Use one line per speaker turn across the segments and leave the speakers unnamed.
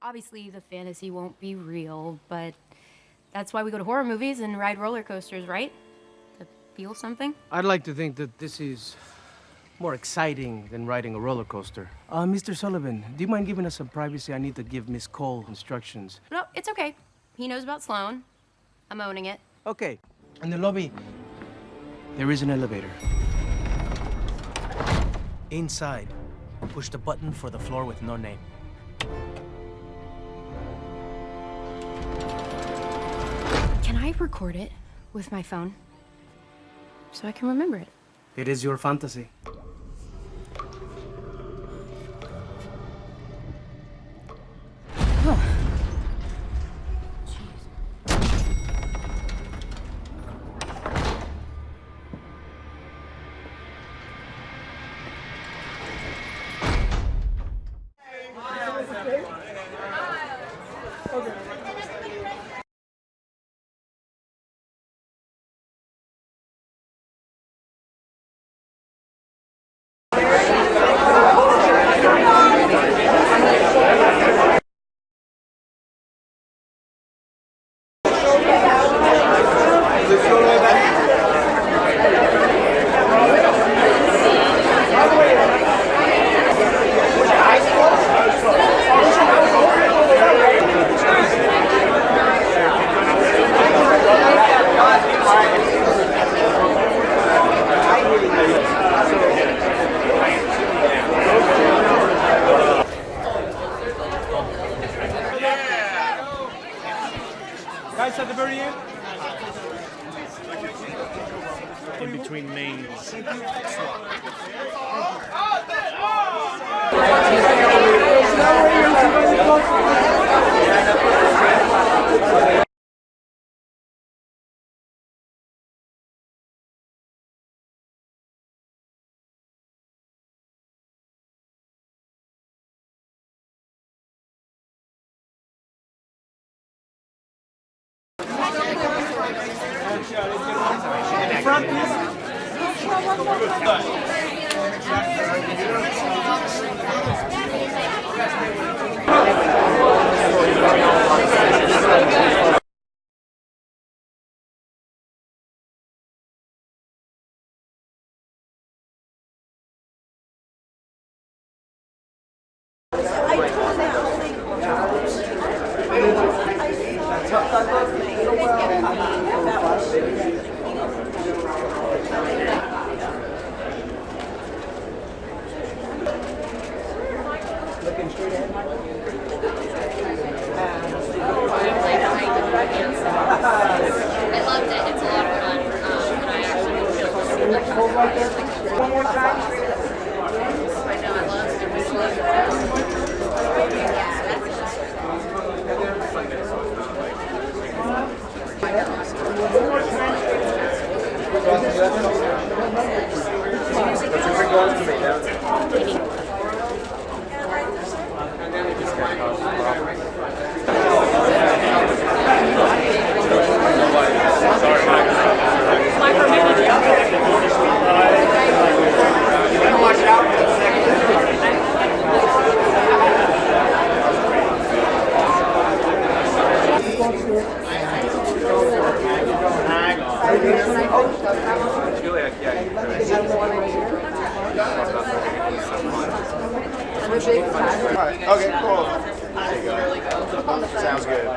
Obviously, the fantasy won't be real, but that's why we go to horror movies and ride roller coasters, right? To feel something?
I'd like to think that this is more exciting than riding a roller coaster. Mr. Sullivan, do you mind giving us some privacy? I need to give Miss Cole instructions.
No, it's okay. He knows about Sloan. I'm owning it.
Okay. In the lobby, there is an elevator. Inside, push the button for the floor with no name.
Can I record it with my phone so I can remember it?
It is your fantasy.
Guys at the very end?
In between mains.
Looking straight ahead.
I loved it. It's a lot of fun. And I actually feel
One more time.
I know I love it.
Okay, cool. Sounds good.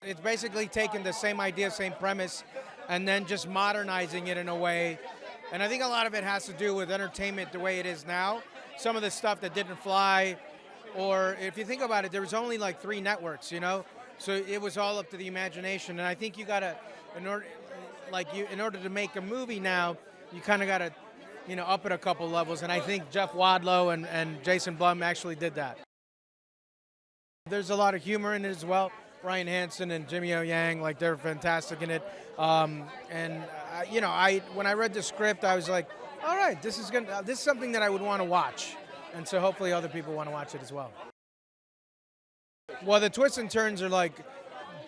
It's basically taking the same idea, same premise, and then just modernizing it in a way. And I think a lot of it has to do with entertainment the way it is now. Some of the stuff that didn't fly, or if you think about it, there was only like 3 networks, you know? So it was all up to the imagination. And I think you gotta, in order to make a movie now, you kind of gotta, up it a couple levels. And I think Jeff Wadlow and Jason Blum actually did that. There's a lot of humor in it as well. Ryan Hansen and Jimmy O Yang, like they're fantastic in it. When I read the script, I was like, all right, this is something that I would want to watch, and so hopefully other people want to watch it as well. Well, the twists and turns are like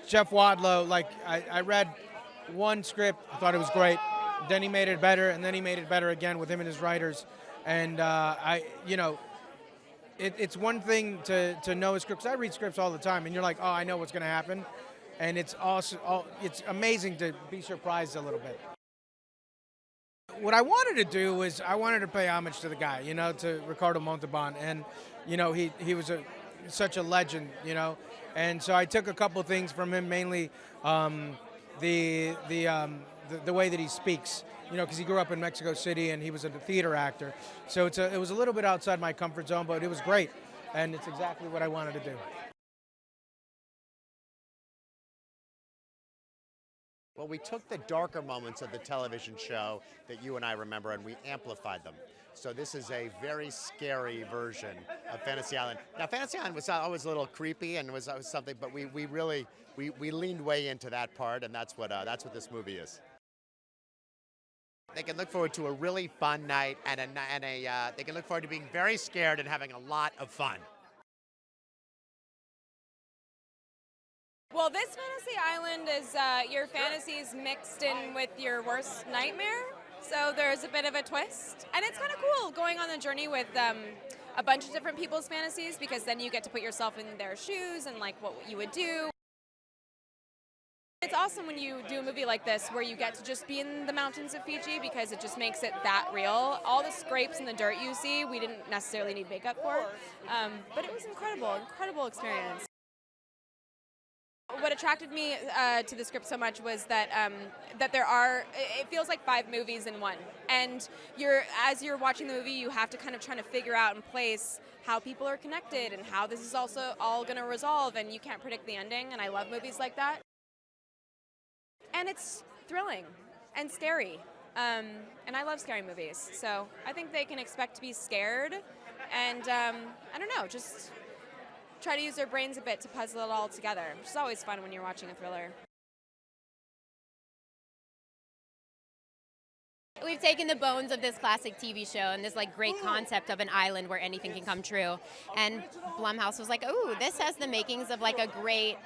Jeff Wadlow. Like I read one script, I thought it was great. Then he made it better, and then he made it better again with him and his writers. And It's one thing to know a script, 'cause I read scripts all the time, and you're like, oh, I know what's going to happen. And it's it's amazing to be surprised a little bit. What I wanted to do was I wanted to pay homage to the guy, to Ricardo Montalban. And, he was such a legend, And so I took a couple things from him, mainly the way that he speaks. Because he grew up in Mexico City and he was a theater actor. So it was a little bit outside my comfort zone, but it was great. And it's exactly what I wanted to do.
Well, we took the darker moments of the television show that you and I remember and we amplified them. So this is a very scary version of Fantasy Island. Now, Fantasy Island was always a little creepy and was something, but we really leaned way into that part, and that's what this movie is. They can look forward to a really fun night they can look forward to being very scared and having a lot of fun.
Well, this Fantasy Island is your fantasies mixed in with your worst nightmare. So there's a bit of a twist. And it's kind of cool going on the journey with a bunch of different people's fantasies, because then you get to put yourself in their shoes and like what you would do. It's awesome when you do a movie like this where you get to just be in the mountains of Fiji, because it just makes it that real. All the scrapes and the dirt you see, we didn't necessarily need makeup for, but it was incredible experience. What attracted me to the script so much was that it feels like 5 movies in one. And as you're watching the movie, you have to kind of try to figure out and place how people are connected and how this is also all going to resolve, and you can't predict the ending, and I love movies like that. And it's thrilling and scary, and I love scary movies, so I think they can expect to be scared, and I don't know, just try to use their brains a bit to puzzle it all together, which is always fun when you're watching a thriller.
We've taken the bones of this classic TV show and this great concept of an island where anything can come true, and Blumhouse was like, "Ooh, this has the makings of a great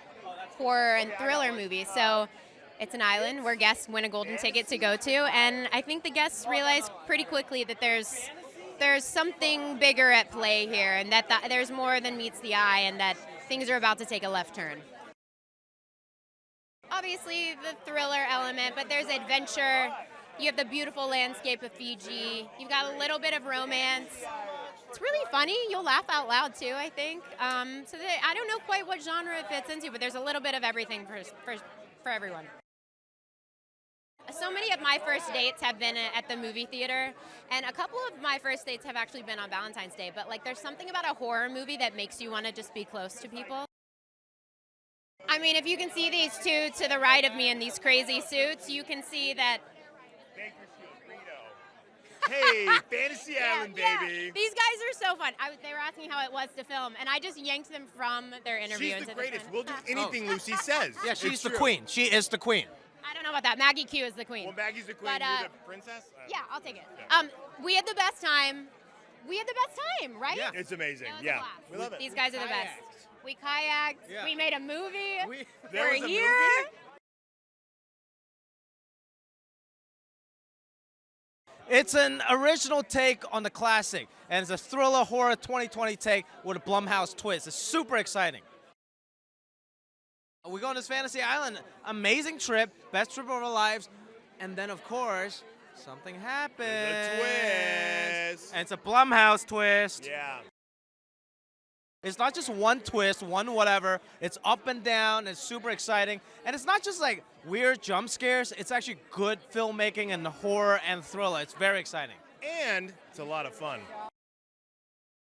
horror and thriller movie." So it's an island where guests win a golden ticket to go to, and I think the guests realize pretty quickly that there's something bigger at play here, and that there's more than meets the eye, and that things are about to take a left turn. Obviously, the thriller element, but there's adventure. You have the beautiful landscape of Fiji. You've got a little bit of romance. It's really funny. You'll laugh out loud, too, I think. I don't know quite what genre it fits into, but there's a little bit of everything for everyone. So many of my first dates have been at the movie theater, and a couple of my first dates have actually been on Valentine's Day, but there's something about a horror movie that makes you want to just be close to people. I mean, if you can see these two to the right of me in these crazy suits, you can see that...
Hey, Fantasy Island, baby.
Yeah. These guys are so fun. They were asking how it was to film, and I just yanked them from their interview.
She's the greatest. We'll do anything Lucy says.
Yeah, she's the queen. She is the queen.
I don't know about that. Maggie Q is the queen.
Well, Maggie's the queen.
But,
you're the princess?
Yeah, I'll take it. We had the best time. We had the best time, right?
Yeah.
It's amazing.
It was a
Yeah.
blast.
We love it.
These guys are the best. We kayaked.
Yeah.
We made a movie.
There
We're
was a
here.
movie?
It's an original take on the classic, and it's a thriller horror 2020 take with a Blumhouse twist. It's super exciting. We go on this Fantasy Island, amazing trip, best trip of our lives, and then of course something happens.
The twist.
And it's a Blumhouse twist.
Yeah.
It's not just one twist, one whatever. It's up and down. It's super exciting. And it's not just like weird jump scares. It's actually good filmmaking and horror and thriller. It's very exciting.
And it's a lot of fun.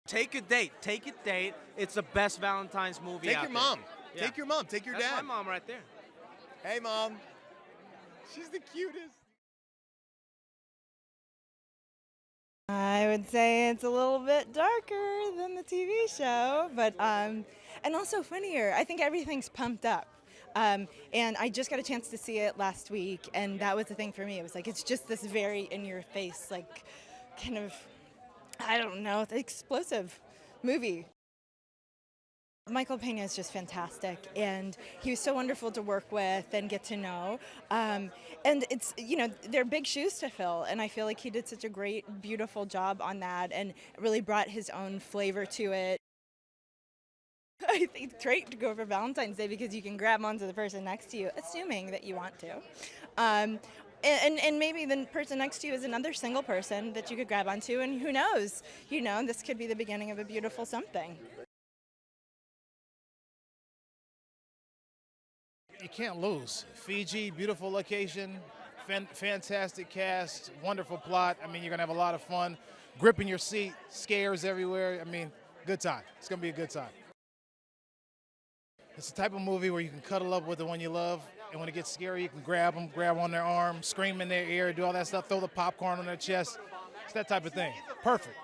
Take a date. Take a date. It's the best Valentine's movie
Take
out
your
there.
mom.
Yeah.
Take your mom. Take your
That's
dad.
my mom right there.
Hey, Mom. She's the cutest.
I would say it's a little bit darker than the TV show, but and also funnier. I think everything's pumped up. And I just got a chance to see it last week, and that was the thing for me. It was like it's just this very in-your-face, like kind of, I don't know, explosive movie. Michael Pena is just fantastic, and he was so wonderful to work with and get to know. And it's, you know, they're big shoes to fill, and I feel like he did such a great, beautiful job on that and really brought his own flavor to it. I think it's great to go for Valentine's Day because you can grab onto the person next to you, assuming that you want to. And maybe the person next to you is another single person that you could grab onto, and who knows? You know, this could be the beginning of a beautiful something.
You can't lose. Fiji, beautiful location, fantastic cast, wonderful plot. I mean, you're gonna have a lot of fun. Gripping your seat, scares everywhere. I mean, good time. It's gonna be a good time. It's the type of movie where you can cuddle up with the one you love, and when it gets scary, you can grab them, grab on their arm, scream in their ear, do all that stuff, throw the popcorn on their chest. It's that type of thing. Perfect.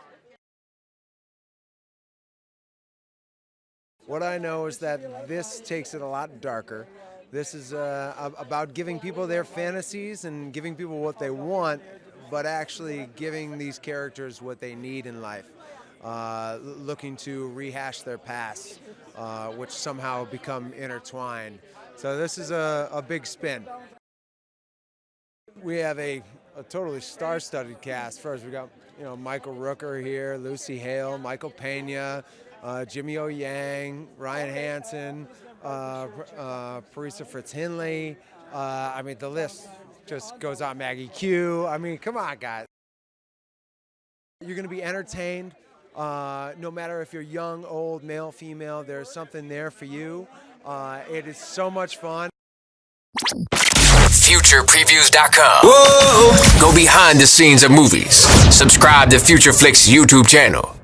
What I know is that this takes it a lot darker. This is about giving people their fantasies and giving people what they want, but actually giving these characters what they need in life. Looking to rehash their past, which somehow become intertwined. So this is a big spin. We have a totally star-studded cast. First, we got Michael Rooker here, Lucy Hale, Michael Pena, Jimmy O. Yang, Ryan Hansen, Parisa Fritz-Hinley. I mean, the list just goes on. Maggie Q. I mean, come on, guys. You're going to be entertained. No matter if you're young, old, male, female, there's something there for you. It is so much fun.
FuturePreviews.com. Whoa! Go behind the scenes of movies. Subscribe to Future Flicks YouTube channel.